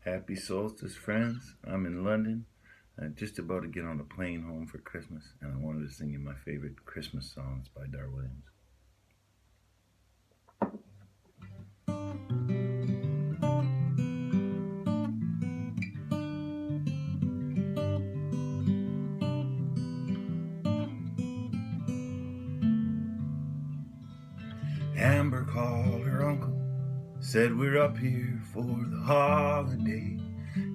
Happy solstice, friends. I'm in London, just about to get on a plane home for Christmas, and I wanted to sing you my favorite Christmas songs by Dar Williams. Amber called her uncle, said we're up here for the holiday.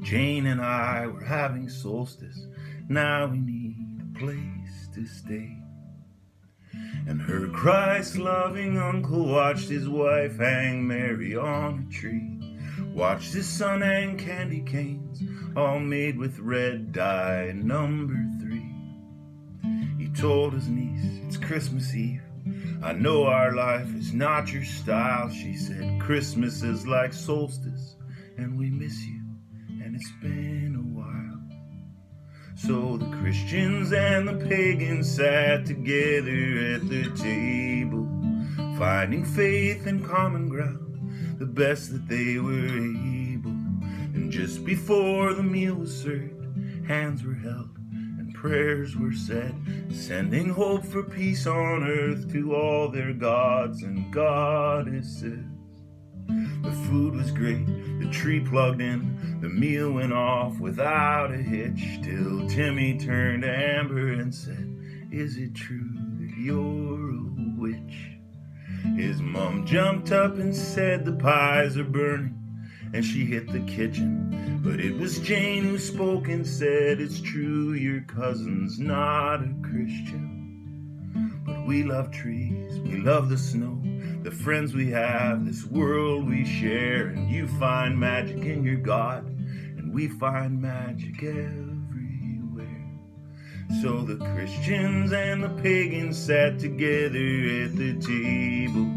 Jane and I were having solstice, now we need a place to stay. And her Christ-loving uncle watched his wife hang Mary on a tree, watched his son hang candy canes, all made with red dye, number 3. He told his niece, it's Christmas Eve, I know our life is not your style. She said, Christmas is like solstice, and we miss you, and it's been a while. So the Christians and the pagans sat together at the table, finding faith and common ground, the best that they were able. And just before the meal was served, hands were held and prayers were said, sending hope for peace on earth to all their gods and goddesses. The food was great, the tree plugged in, the meal went off without a hitch, till Timmy turned to Amber and said, is it true that you're a witch? His mom jumped up and said, the pies are burning, and she hit the kitchen. But it was Jane who spoke and said, it's true, your cousin's not a Christian. But we love trees, we love the snow, the friends we have, this world we share. And you find magic in your God, and we find magic everywhere. So the Christians and the pagans sat together at the table,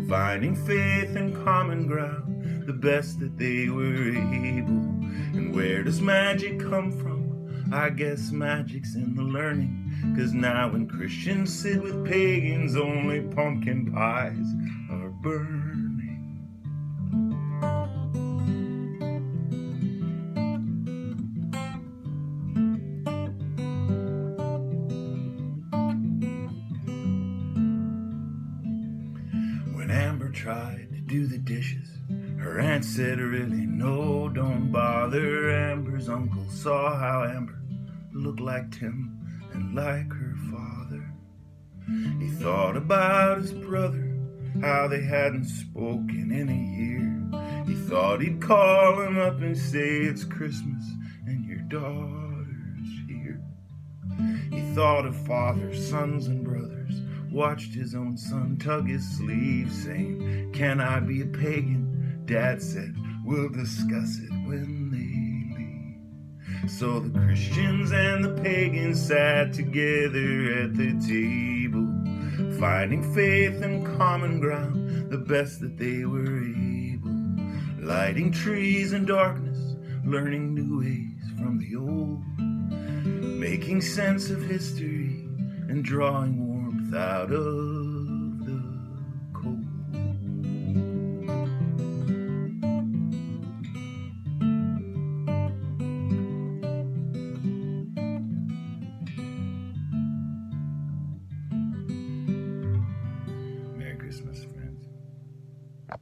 finding faith and common ground, the best that they were able. And where does magic come from? I guess magic's in the learning, 'cause now when Christians sit with pagans, only pumpkin pies are burning. When Amber tried to do the dishes, her aunt said, really, no, don't bother. Amber's uncle saw how Amber looked like Tim and like her father. He thought about his brother, how they hadn't spoken in a year. He thought he'd call him up and say, it's Christmas and your daughter's here. He thought of fathers, sons, and brothers, watched his own son tug his sleeve, saying, can I be a pagan? Dad said, we'll discuss it when they leave. So the Christians and the pagans sat together at the table, finding faith and common ground, the best that they were able. Lighting trees in darkness, learning new ways from the old, making sense of history and drawing warmth out of